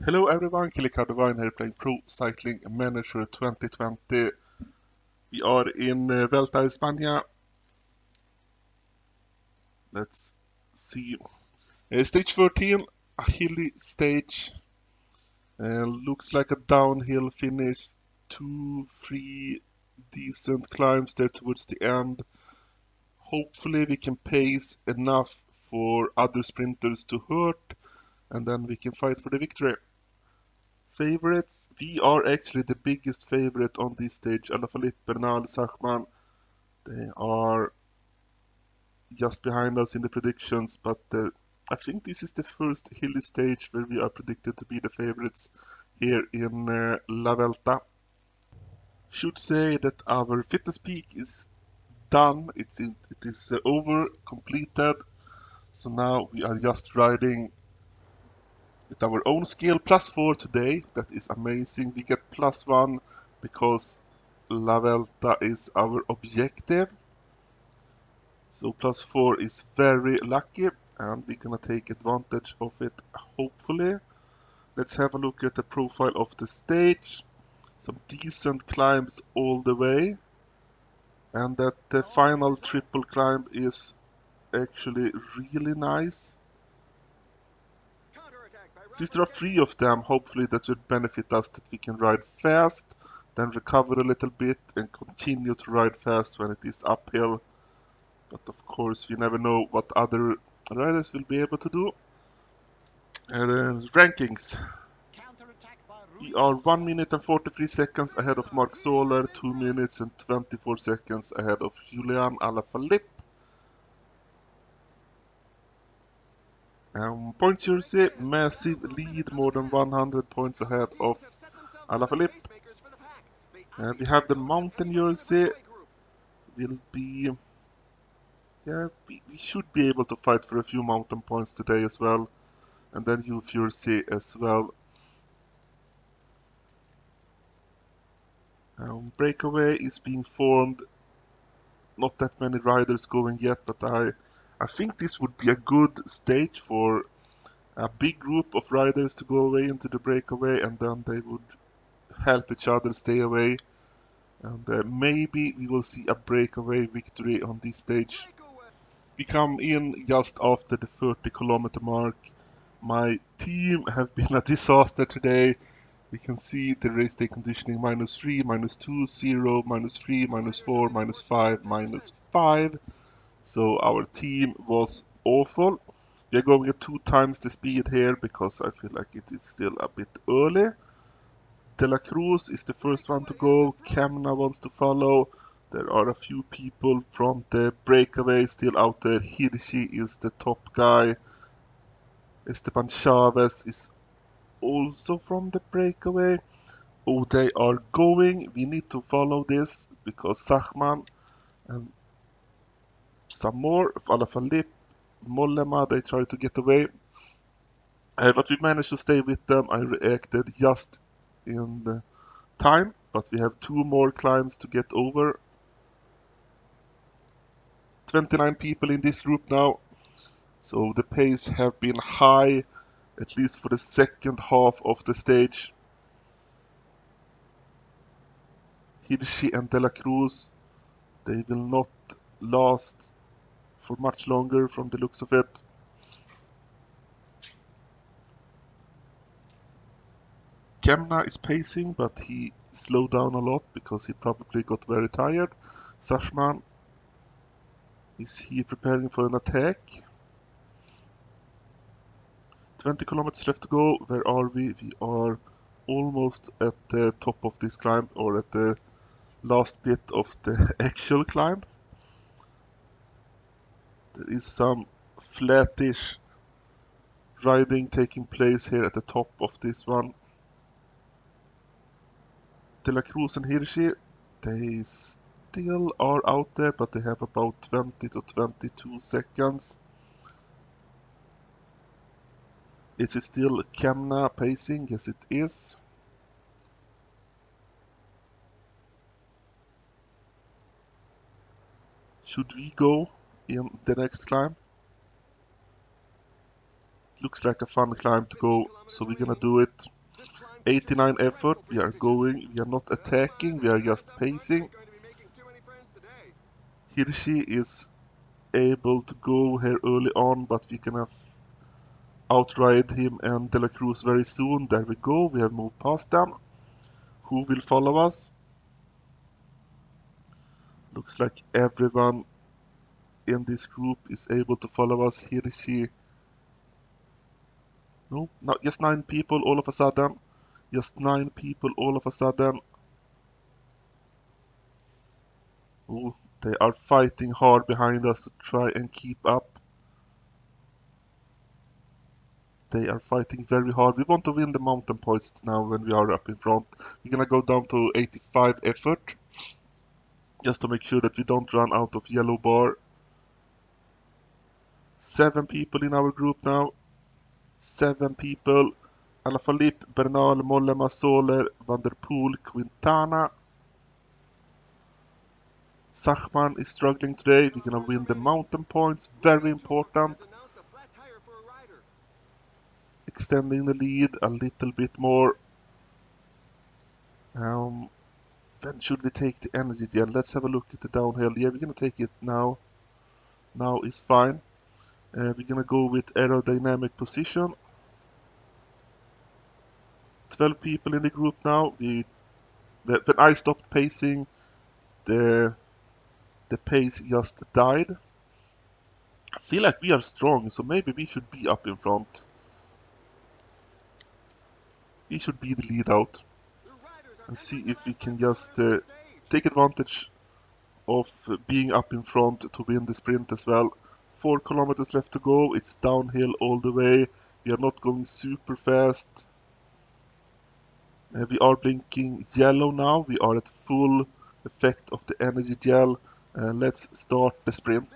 Hello everyone, Killikardovine here playing Pro Cycling Manager 2020. We are in Vuelta a España. Let's see. Stage 13, a hilly stage. Looks like a downhill finish. 2-3 decent climbs there towards the end. Hopefully we can pace enough for other sprinters to hurt, and then we can fight for the victory. Favorites, we are actually the biggest favorite on this stage. Alaphilippe, Bernal, Zachman, they are just behind us in the predictions, but I think this is the first hilly stage where we are predicted to be the favorites here in La Vuelta. Should say that our fitness peak is done, it is over, completed, so now we are just riding with our own skill +4 today. That is amazing. We get +1 because La Vuelta is our objective. So +4 is very lucky and we're gonna take advantage of it, hopefully. Let's have a look at the profile of the stage. Some decent climbs all the way. And that the final triple climb is actually really nice. Since there are 3 of them, hopefully that should benefit us, that we can ride fast, then recover a little bit and continue to ride fast when it is uphill. But of course you never know what other riders will be able to do. And rankings. We are 1 minute and 43 seconds ahead of Mark Soler, 2 minutes and 24 seconds ahead of Julian Alaphilippe. Points jersey, massive lead, more than 100 points ahead of Alaphilippe. We have the mountain jersey, will be... Yeah, we should be able to fight for a few mountain points today as well. And then youth jersey as well. Breakaway is being formed. Not that many riders going yet, but I think this would be a good stage for a big group of riders to go away into the breakaway, and then they would help each other stay away. And maybe we will see a breakaway victory on this stage. We come in just after the 30-kilometer mark. My team have been a disaster today. We can see the race day conditioning -3, -2, 0, -3, -4, -5, -5. So our team was awful. We are going at 2 times the speed here because I feel like it is still a bit early. De La Cruz is the first one to go. Kemna wants to follow. There are a few people from the breakaway still out there. Hirschi is the top guy. Esteban Chavez is also from the breakaway. Oh, they are going. We need to follow this because Zachman and some more of Alaphilippe, Mollema, they try to get away. But we managed to stay with them. I reacted just in the time, but we have 2 more climbs to get over. 29 people in this group now, so the pace have been high, at least for the second half of the stage. Hirschi and De La Cruz, they will not last for much longer from the looks of it. Kemna is pacing, but he slowed down a lot because he probably got very tired. Zachman, is he preparing for an attack? 20 kilometers left to go. Where are we? We are almost at the top of this climb, or at the last bit of the actual climb. There is some flattish riding taking place here at the top of this one. De La Cruz and Hirschi, they still are out there, but they have about 20 to 22 seconds. Is it still Kemna pacing? Yes, it is. Should we go in the next climb? Looks like a fun climb to go, so we're gonna do it. 89 effort, we are going, we are not attacking, we are just pacing. Hirschi is able to go here early on, but we're gonna outride him and De La Cruz very soon. There we go, we have moved past them. Who will follow us? Looks like everyone in this group is able to follow us. Hirschi. No, not just 9 people all of a sudden. Just 9 people all of a sudden. Oh, they are fighting hard behind us to try and keep up. They are fighting very hard. We want to win the mountain points now when we are up in front. We're gonna go down to 85 effort. Just to make sure that we don't run out of yellow bar. 7 people in our group now. 7 people. Alaphilippe, Bernal, Mollema, Soler, Van der Poel, Quintana. Sachman is struggling today. We're gonna win the mountain points. Very important. Extending the lead a little bit more. When should we take the energy gel? Let's have a look at the downhill. Yeah, we're gonna take it now. Now is fine. We're gonna go with aerodynamic position. 12 people in the group now. When I stopped pacing, the pace just died. I feel like we are strong, so maybe we should be up in front. We should be the lead out and see if we can just take advantage of being up in front to win the sprint as well. 4 kilometers left to go. It's downhill all the way. We are not going super fast. We are blinking yellow now. We are at full effect of the energy gel. Let's start the sprint.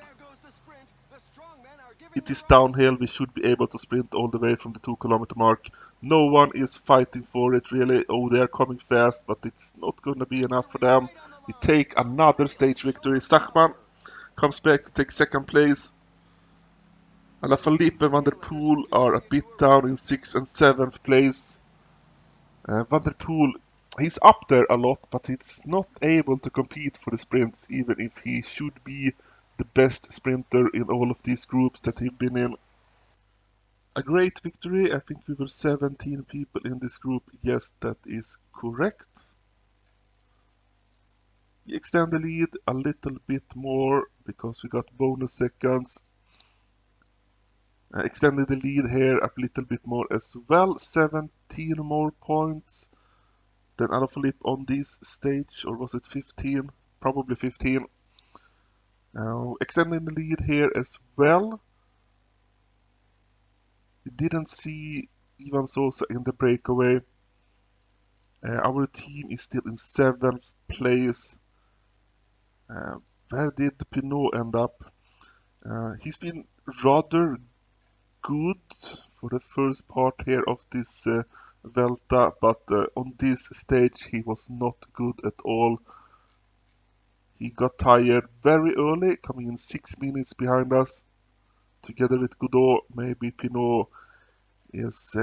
It is downhill. We should be able to sprint all the way from the 2 kilometer mark. No one is fighting for it really. Oh, they are coming fast, but it's not going to be enough for them. We take another stage victory. Sachman comes back to take second place. Alaphilippe and Van der Poel are a bit down in 6th and 7th place. Van der Poel, he's up there a lot, but he's not able to compete for the sprints, even if he should be the best sprinter in all of these groups that he's been in. A great victory. I think we were 17 people in this group. Yes, that is correct. We extend the lead a little bit more because we got bonus seconds. Extended the lead here a little bit more as well. 17 more points than Alaphilippe on this stage, or was it 15? Probably 15. Extending the lead here as well. We didn't see Ivan Sosa in the breakaway. Our team is still in 7th place. Where did Pinot end up? He's been rather good for the first part here of this Vuelta, but on this stage he was not good at all. He got tired very early, coming in 6 minutes behind us. Together with Godot, maybe Pinot is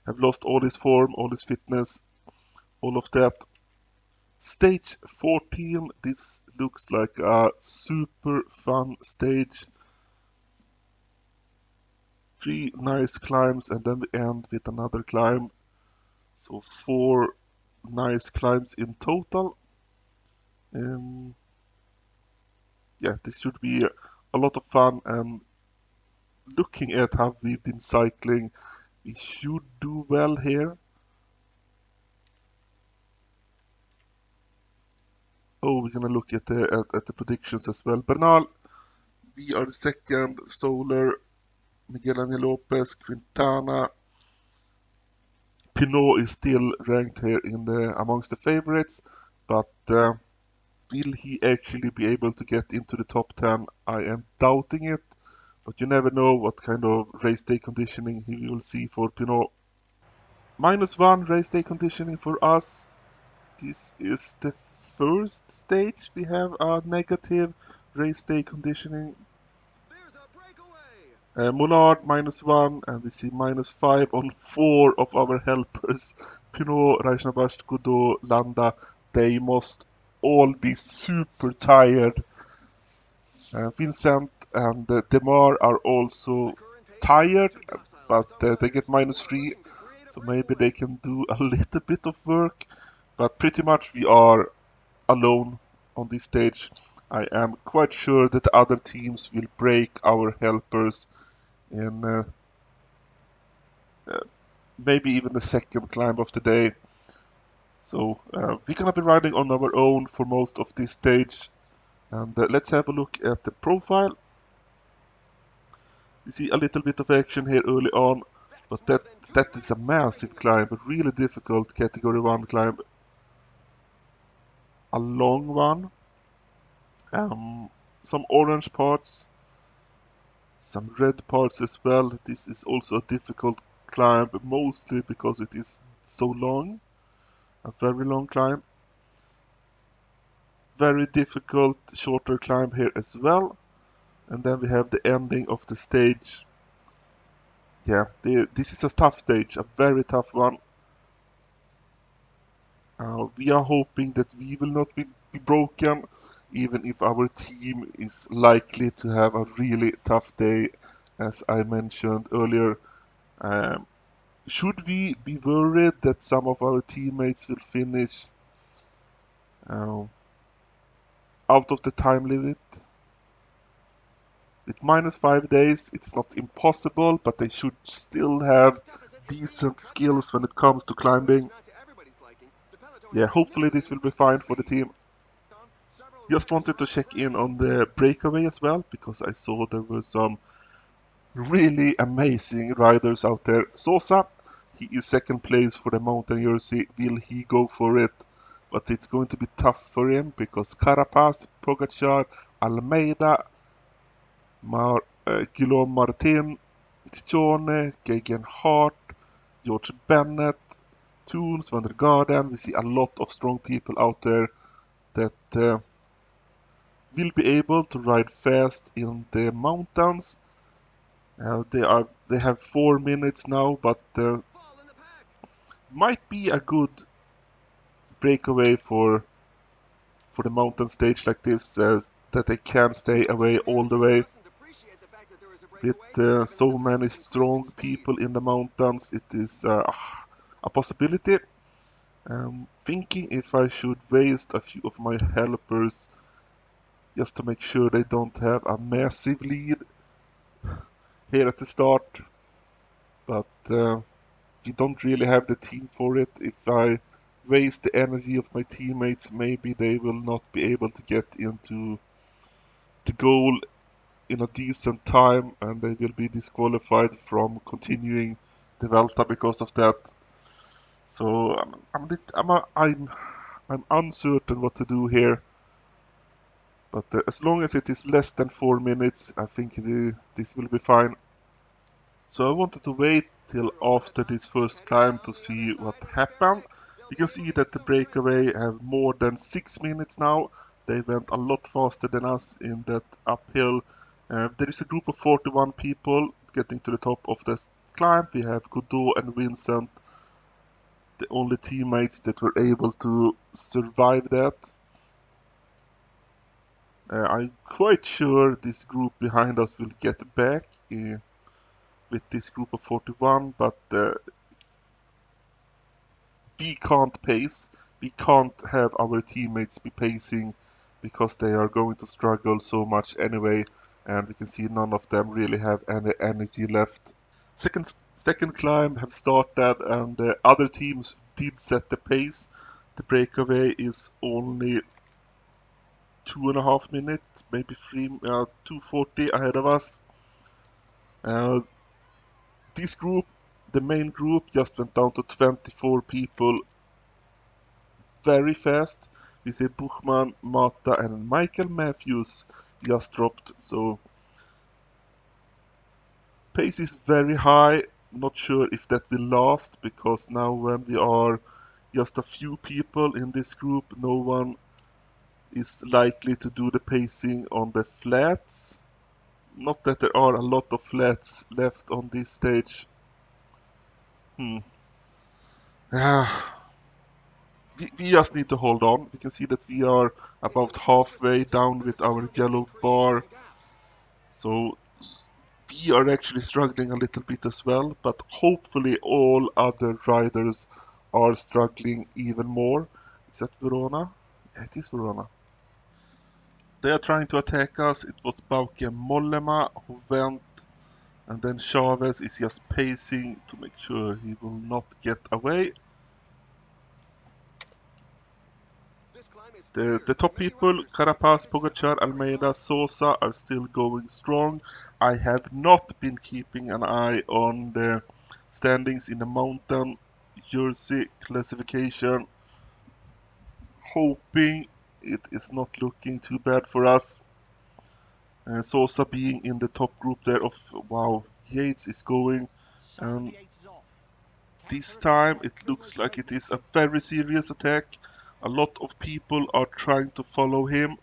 have lost all his form, all his fitness, all of that. Stage 14, this looks like a super fun stage. 3 nice climbs and then we end with another climb. So 4 nice climbs in total. Yeah, this should be a lot of fun, and looking at how we've been cycling, we should do well here. Oh, we're gonna look at the predictions as well. Bernal, we are second. Soler, Miguel Angel Lopez, Quintana. Pinot is still ranked here in amongst the favorites, but will he actually be able to get into the top 10? I am doubting it, but you never know what kind of race day conditioning he will see for Pinot. -1 race day conditioning for us. This is the first stage we have a negative race day conditioning. Monard -1, and we see -5 on 4 of our helpers. Pinot, Reichenbach, Godot, Landa. They must all be super tired. Vincent and Demar are also tired, but they get -3, so maybe they can do a little bit of work. But pretty much we are alone on this stage. I am quite sure that the other teams will break our helpers in maybe even the second climb of the day. So we're gonna be riding on our own for most of this stage. And let's have a look at the profile. You see a little bit of action here early on, but that is a massive climb, a really difficult category 1 climb. A long one. Some orange parts, some red parts as well. This is also a difficult climb, mostly because it is so long. A very long climb. Very difficult shorter climb here as well. And then we have the ending of the stage. Yeah, this is a tough stage, a very tough one. We are hoping that we will not be broken, even if our team is likely to have a really tough day, as I mentioned earlier. Um, should we be worried that some of our teammates will finish uh, out of the time limit? With -5 days, it's not impossible, but they should still have decent skills when it comes to climbing. Yeah, hopefully this will be fine for the team. Just wanted to check in on the breakaway as well, because I saw there were some really amazing riders out there. Sosa, he is second place for the mountain jersey. Will he go for it? But it's going to be tough for him because Carapaz, Pogacar, Almeida, Guillaume Martin, Tizione, Geoghegan Hart, George Bennett, Toons, Van der Garden. We see a lot of strong people out there that will be able to ride fast in the mountains. They have 4 minutes now, but might be a good breakaway for the mountain stage like this, that they can stay away all the way. With so many strong people in the mountains, it is a possibility. Thinking if I should waste a few of my helpers just to make sure they don't have a massive lead here at the start, but we don't really have the team for it. If I waste the energy of my teammates, maybe they will not be able to get into the goal in a decent time, and they will be disqualified from continuing the Vuelta because of that. So I'm uncertain what to do here. But as long as it is less than 4 minutes, I think this will be fine. So I wanted to wait till after this first climb to see what happened. You can see that the breakaway have more than 6 minutes now. They went a lot faster than us in that uphill. There is a group of 41 people getting to the top of the climb. We have Godot and Vincent, the only teammates that were able to survive that. I'm quite sure this group behind us will get back with this group of 41, but we can't pace. We can't have our teammates be pacing because they are going to struggle so much anyway, and we can see none of them really have any energy left. Second climb have started, and the other teams did set the pace. The breakaway is only 2.5 minutes, maybe 2:40 ahead of us. Uh, this group, the main group, just went down to 24 people very fast. We see Buchmann, Mata, and Michael Matthews just dropped. So pace is very high. Not sure if that will last, because now when we are just a few people in this group, no one is likely to do the pacing on the flats. Not that there are a lot of flats left on this stage. Yeah, we just need to hold on. We can see that we are about halfway down with our yellow bar. So we are actually struggling a little bit as well, but hopefully all other riders are struggling even more. Is that Verona? Yeah, it is Verona. They are trying to attack us. It was Bauke Mollema who went, and then Chavez is just pacing to make sure he will not get away. The top people, Carapaz, Pogacar, Almeida, Sosa, are still going strong. I have not been keeping an eye on the standings in the mountain jersey classification, hoping it is not looking too bad for us. Sosa being in the top group there of, wow, Yates is going, and this time it looks like it is a very serious attack. A lot of people are trying to follow him.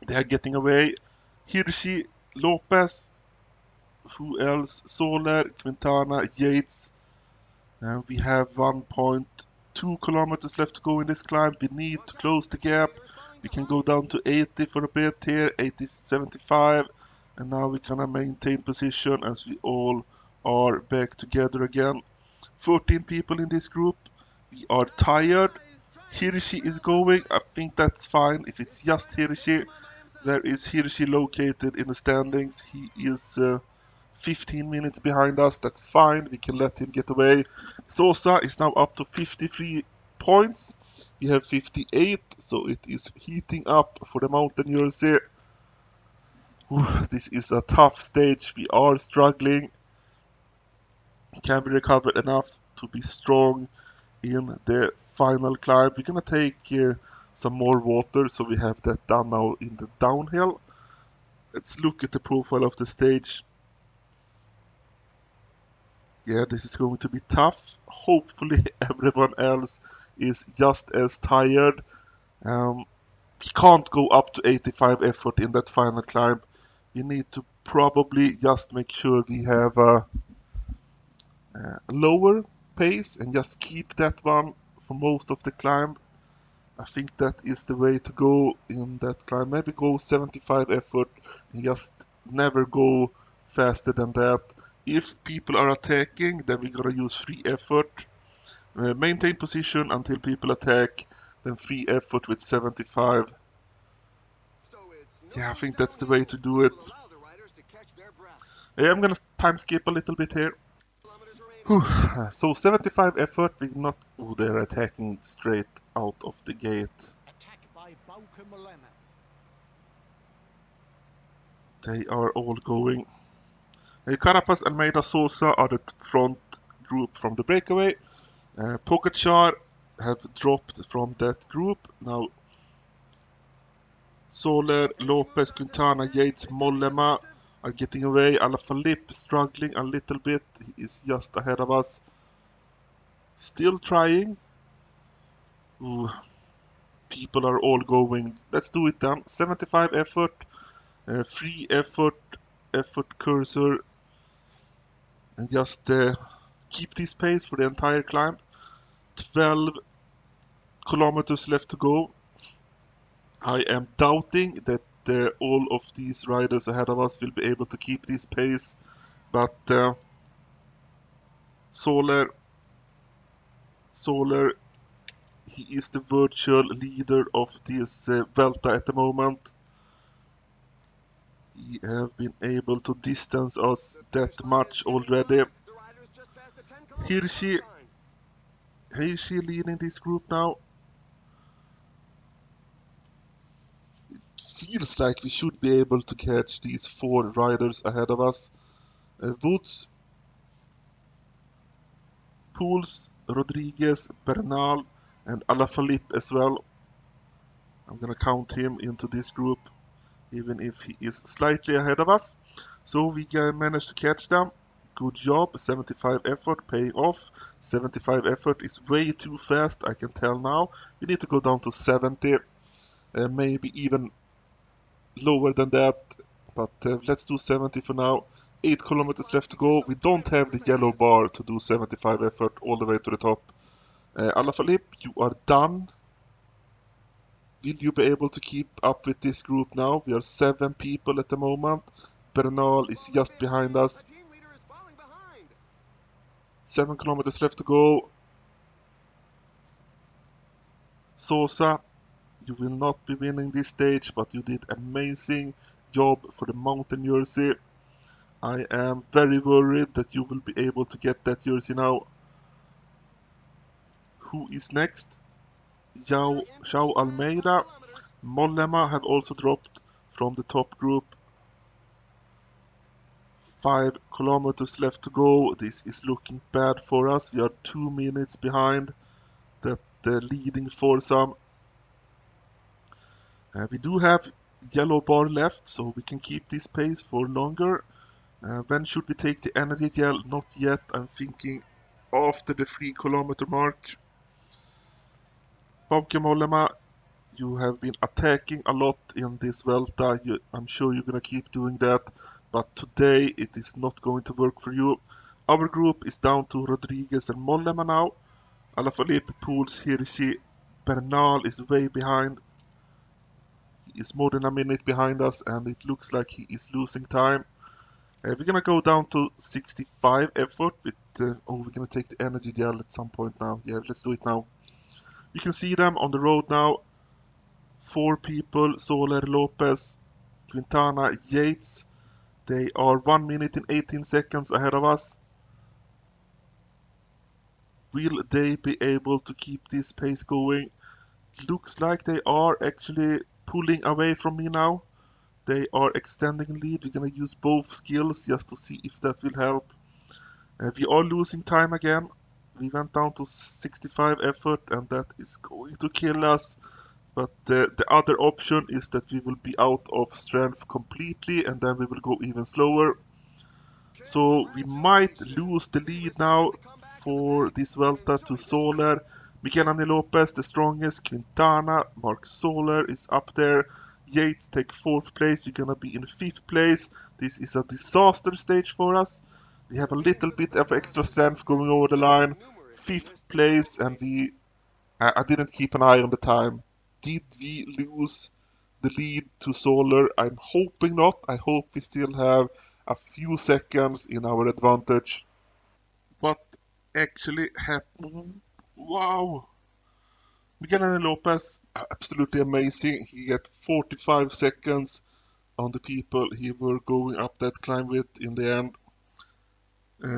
They are getting away. Hirschi, Lopez, who else? Soler, Quintana, Yates. And we have 1.2 kilometers left to go in this climb. We need to close the gap. We can go down to 80 for a bit here, 80, 75. And now we can maintain position as we all are back together again. 14 people in this group. We are tired. Hirschi is going. I think that's fine if it's just Hirschi. Where is Hirschi located in the standings? He is 15 minutes behind us. That's fine. We can let him get away. Sosa is now up to 53 points. We have 58, so it is heating up for the mountain jersey. This is a tough stage. We are struggling. Can we recover enough to be strong in the final climb? We're gonna take some more water, so we have that done now in the downhill. Let's look at the profile of the stage. Yeah, this is going to be tough. Hopefully everyone else is just as tired. We can't go up to 85 effort in that final climb. We need to probably just make sure we have a lower pace and just keep that one for most of the climb. I think that is the way to go in that climb. Maybe go 75 effort and just never go faster than that. If people are attacking, then we're gonna use free effort. Maintain position until people attack, then free effort with 75. Yeah, I think that's the way to do it. I'm gonna time skip a little bit here. Whew. So 75 effort, we're not... Oh, they're attacking straight out of the gate. They are all going. Carapaz, Almeida, Sosa are the front group from the breakaway. Pogacar have dropped from that group. Now Soler, Lopez, Quintana, Yates, Mollema are getting away. Alaphilippe struggling a little bit. He is just ahead of us. Still trying. Ooh, people are all going. Let's do it then. 75 effort. Free effort. Effort cursor. And just keep this pace for the entire climb. 12 kilometers left to go. I am doubting that all of these riders ahead of us will be able to keep this pace, but Soler, he is the virtual leader of this Vuelta at the moment. He have been able to distance us that much already. Hirschi leading this group now. Feels like we should be able to catch these 4 riders ahead of us. Woods, Pouls, Rodriguez, Bernal, and Alaphilippe as well. I'm gonna count him into this group, even if he is slightly ahead of us. So we managed to catch them. Good job. 75 effort paying off. 75 effort is way too fast, I can tell now. We need to go down to 70, maybe even lower than that. but let's do 70 for now. 8 kilometers left to go. We don't have the yellow bar to do 75 effort all the way to the top. Alaphilippe, you are done. Will you be able to keep up with this group now? We are 7 people at the moment. Bernal is just behind us. 7 kilometers left to go. Sosa, you will not be winning this stage, but you did amazing job for the mountain jersey. I am very worried that you will be able to get that jersey now. Who is next? João Almeida. Mollema have also dropped from the top group. 5 kilometers left to go. This is looking bad for us. We are 2 minutes behind the leading foursome. We do have yellow bar left, so we can keep this pace for longer. When should we take the energy gel? Not yet. I'm thinking after the 3 kilometer mark. Bauke Mollema, you have been attacking a lot in this Vuelta. I'm sure you're gonna keep doing that, but today it is not going to work for you. Our group is down to Rodriguez and Mollema now. Alaphilippe, Pouls, Hirschi, Bernal is way behind. He is more than a minute behind us, and it looks like he is losing time. We're gonna go down to 65 effort with. We're gonna take the energy gel at some point now. Yeah, let's do it now. You can see them on the road now. 4 people: Soler, Lopez, Quintana, Yates. They are 1 minute and 18 seconds ahead of us. Will they be able to keep this pace going? It looks like they are actually pulling away from me now. They are extending lead. We're gonna use both skills just to see if that will help. We are losing time again. We went down to 65 effort, and that is going to kill us. But the other option is that we will be out of strength completely, and then we will go even slower. So we might lose the lead now for this Vuelta to Soler. Miguel Angel Lopez, the strongest. Quintana, Mark Soler is up there. Yates take 4th place. We're gonna be in 5th place. This is a disaster stage for us. We have a little bit of extra strength going over the line. 5th place, and I didn't keep an eye on the time. Did we lose the lead to Soler? I'm hoping not. I hope we still have a few seconds in our advantage. What actually happened? Wow! Miguel Angel Lopez, absolutely amazing. He got 45 seconds on the people he were going up that climb with in the end.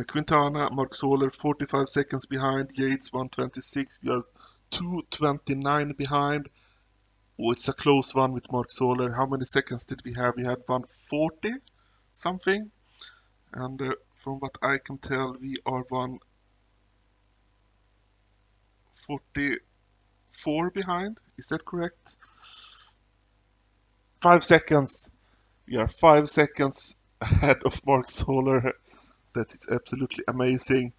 Quintana, Mark Soler, 45 seconds behind. Yates, 126. We are 229 behind. Oh, it's a close one with Mark Soler. How many seconds did we have? We had 140 something. And from what I can tell, we are 144 behind. Is that correct? 5 seconds. We are 5 seconds ahead of Mark Soler. That is absolutely amazing.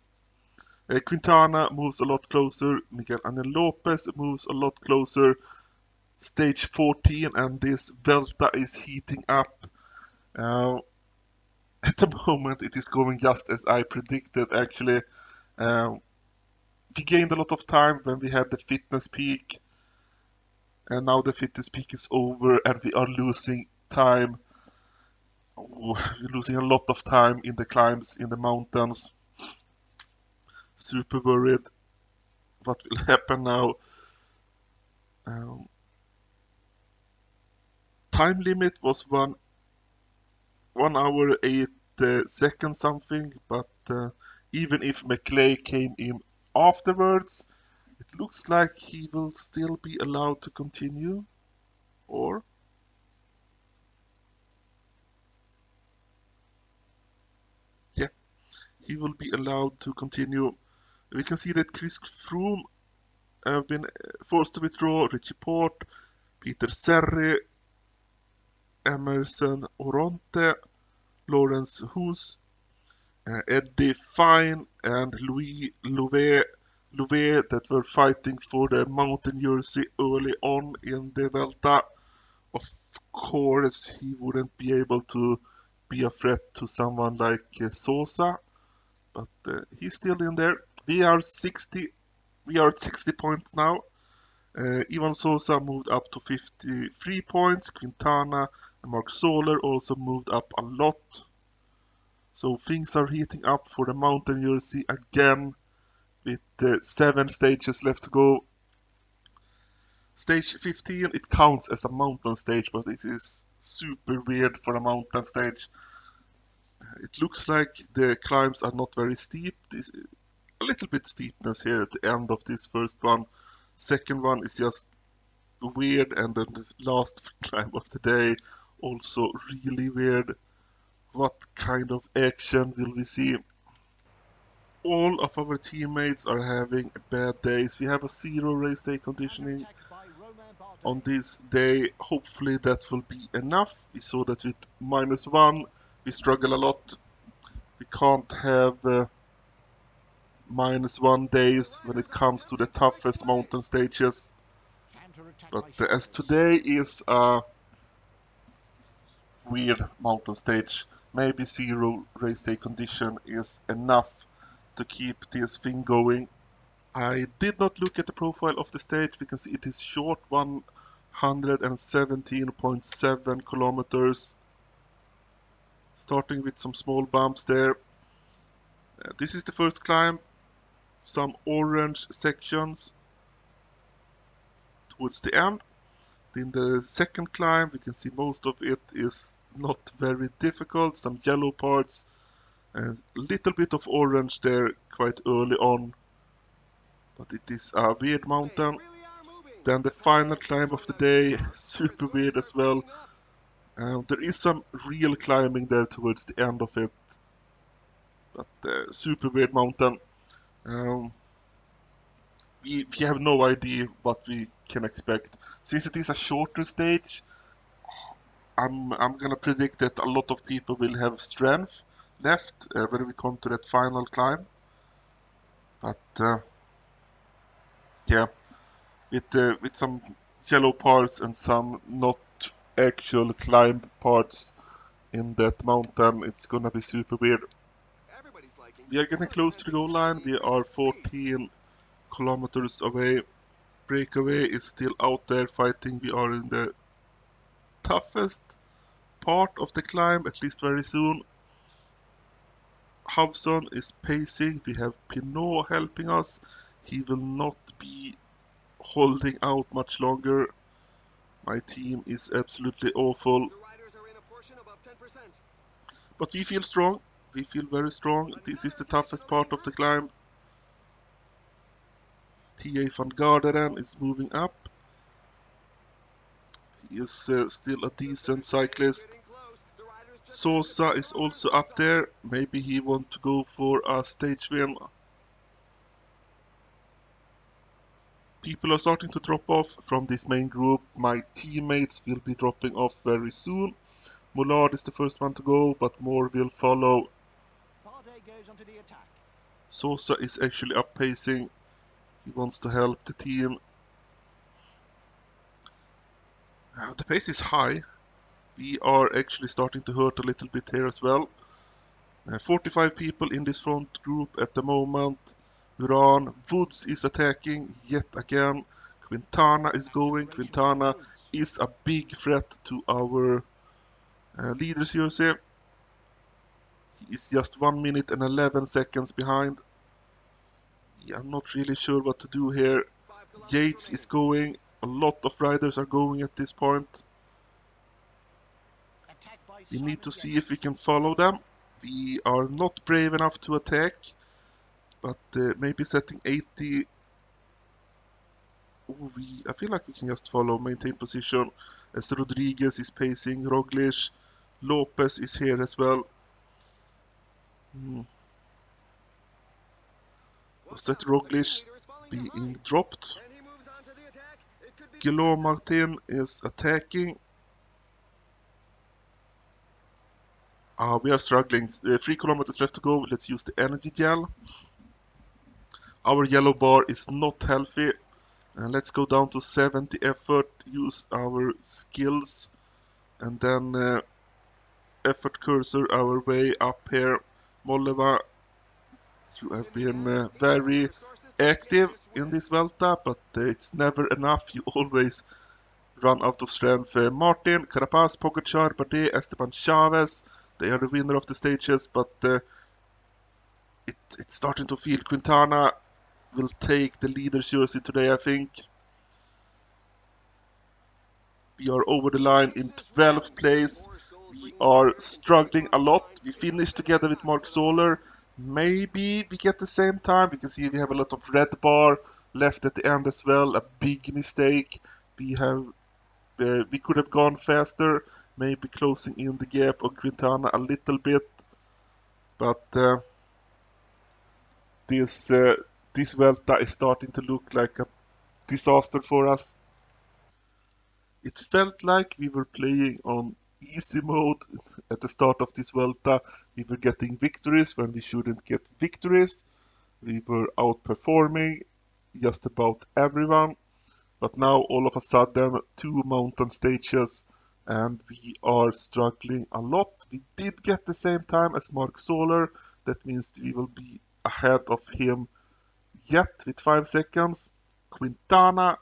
Quintana moves a lot closer. Miguel Angel Lopez moves a lot closer. Stage 14, and this Vuelta is heating up. At the moment, it is going just as I predicted, actually. We gained a lot of time when we had the fitness peak, and now the fitness peak is over, and we are losing time. We're losing a lot of time in the climbs in the mountains. Super worried what will happen now. Time limit was 1 hour 8 seconds something, but even if McLeay came in afterwards, it looks like he will still be allowed to continue, or yeah, he will be allowed to continue. We can see that Chris Froome have been forced to withdraw. Richie Porte, Peter Serri, Emerson Oronte, Lawrence Hoos, Eddie Fine, and Louis Louvet that were fighting for the mountain jersey early on in the Vuelta Of course, he wouldn't be able to be a threat to someone like Sosa, but he's still in there. We are 60. We are at 60 points now. Ivan Sosa moved up to 53 points. Quintana and Mark Soler also moved up a lot. So things are heating up for the mountain jersey again, with 7 stages left to go. Stage 15, it counts as a mountain stage, but it is super weird for a mountain stage. It looks like the climbs are not very steep. There's a little bit steepness here at the end of this first one. Second one is just weird, and then the last climb of the day also really weird. What kind of action will we see? All of our teammates are having bad days. We have a 0 race day conditioning on this day. Hopefully that will be enough. We saw that with -1 we struggle a lot. We can't have -1 days when it comes to the toughest mountain stages. But as today is a weird mountain stage, maybe 0 race day condition is enough to keep this thing going. I did not look at the profile of the stage. We can see it is short, 117.7 kilometers, starting with some small bumps there. This is the first climb, some orange sections towards the end. In the second climb, we can see most of it is not very difficult, some yellow parts, and a little bit of orange there quite early on, but it is a weird mountain. Then the final climb of the day, super weird as well. There is some real climbing there towards the end of it, but super weird mountain. Um, we have no idea what we can expect. Since it is a shorter stage, I'm gonna predict that a lot of people will have strength left when we come to that final climb. But yeah, with some yellow parts and some not actual climb parts in that mountain, it's gonna be super weird. We are getting close to the goal line. We are 14 kilometers away. Breakaway is still out there fighting. We are in the toughest part of the climb, at least very soon. Hobson is pacing. We have Pinot helping us. He will not be holding out much longer. My team is absolutely awful. But we feel strong. We feel very strong. This is the toughest part of the climb. T.A. van Garderen is moving up. He is still a decent cyclist. Sosa is also up there. Maybe he wants to go for a stage win. People are starting to drop off from this main group. My teammates will be dropping off very soon. Mollard is the first one to go, but more will follow. Sosa is actually up pacing. He wants to help the team. The pace is high. We are actually starting to hurt a little bit here as well. 45 people in this front group at the moment. Uran, Woods is attacking yet again. Quintana is going. Quintana is a big threat to our leaders here. He is just 1 minute and 11 seconds behind. I'm not really sure what to do here. Yates is going. A lot of riders are going at this point. We need to see if we can follow them. We are not brave enough to attack, but maybe setting 80. I feel like we can just follow, maintain position, as Rodriguez is pacing. Roglic, Lopez is here as well. Was that Roglic being dropped? Guillaume Martin is attacking. We are struggling. 3 kilometers left to go. Let's use the energy gel. Our yellow bar is not healthy. And let's go down to 70 effort, use our skills, and then effort cursor our way up here. Molleva, you have been very active in this Vuelta, but it's never enough. You always run out of strength. Martin, Carapaz, Pogacar, Bardet, Esteban Chavez, they are the winner of the stages, but it's starting to feel Quintana will take the leader's jersey today, I think. We are over the line in 12th place. We are struggling a lot. We finished together with Mark Soler. Maybe we get the same time. We can see we have a lot of red bar left at the end as well. A big mistake. We could have gone faster. Maybe closing in the gap on Quintana a little bit. But this Vuelta is starting to look like a disaster for us. It felt like we were playing on easy mode at the start of this Vuelta. We were getting victories when we shouldn't get victories. We were outperforming just about everyone. But now all of a sudden, two mountain stages and we are struggling a lot. We did get the same time as Mark Soler. That means we will be ahead of him yet with 5 seconds. Quintana,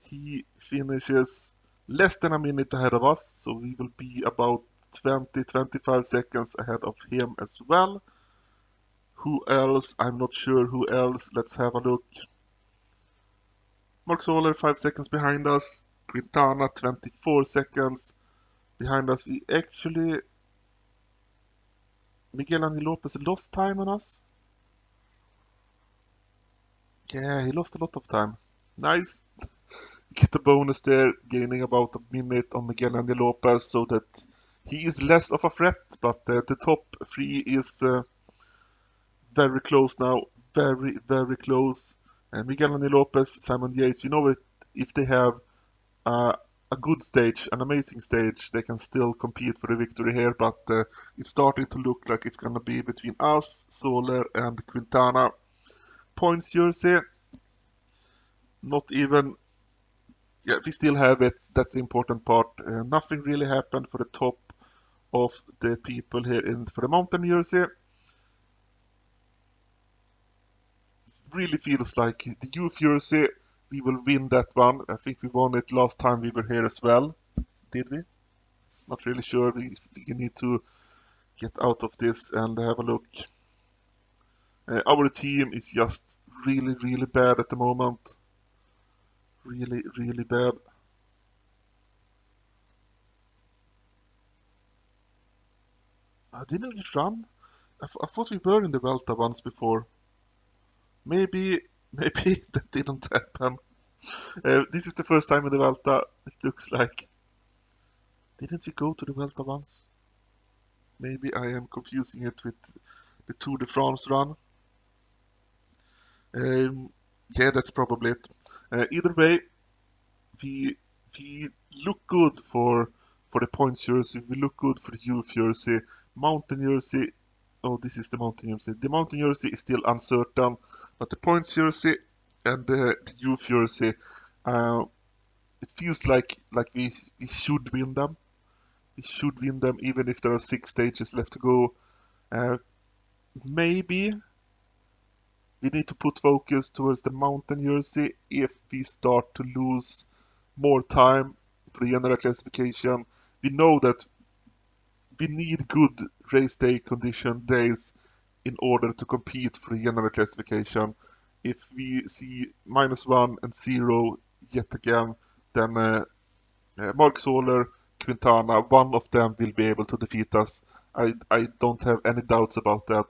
he finishes less than a minute ahead of us, so we will be about 20-25 seconds ahead of him as well. Who else? I'm not sure who else. Let's have a look. Mark Soler 5 seconds behind us. Quintana 24 seconds behind us. We actually... Miguel Angel Lopez lost time on us. Yeah, he lost a lot of time. Nice. Get a bonus there, gaining about a minute on Miguel Angel Lopez, so that he is less of a threat, but the top three is very close now. Very, very close. Miguel Angel Lopez, Simon Yates, you know it, if they have uh, a good stage, an amazing stage, they can still compete for the victory here, but it's starting to look like it's gonna be between us, Soler and Quintana. Points jersey, not even, yeah, we still have it, that's the important part. Nothing really happened for the top of the people here in for the mountain jersey. Really feels like the youth jersey, we will win that one. I think we won it last time we were here as well. Did we? Not really sure. We need to get out of this and have a look. Our team is just really, really bad at the moment. Really, really bad. Didn't we run? I thought we were in the Vuelta once before. Maybe, maybe that didn't happen. This is the first time in the Vuelta, it looks like. Didn't we go to the Vuelta once? Maybe I am confusing it with the Tour de France run. Yeah, that's probably it. Either way, we we look good for the points jersey. We look good for the youth jersey. Mountain jersey. Oh, this is the mountain jersey. The mountain jersey is still uncertain, but the points jersey and the youth jersey, uh, it feels like we should win them. We should win them even if there are 6 stages left to go. Uh, Maybe we need to put focus towards the mountain jersey if we start to lose more time for the general classification. We know that we need good race day condition days in order to compete for the general classification. If we see -1 and 0 yet again, then Mark Soler, Quintana, one of them will be able to defeat us. I don't have any doubts about that.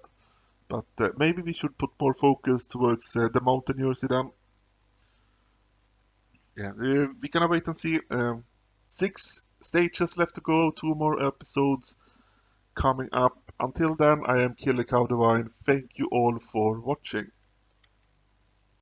But maybe we should put more focus towards the mountain jersey then. Yeah, we gonna wait and see. 6 stages left to go, 2 more episodes coming up. Until then, I am Killer Cow Divine. Thank you all for watching.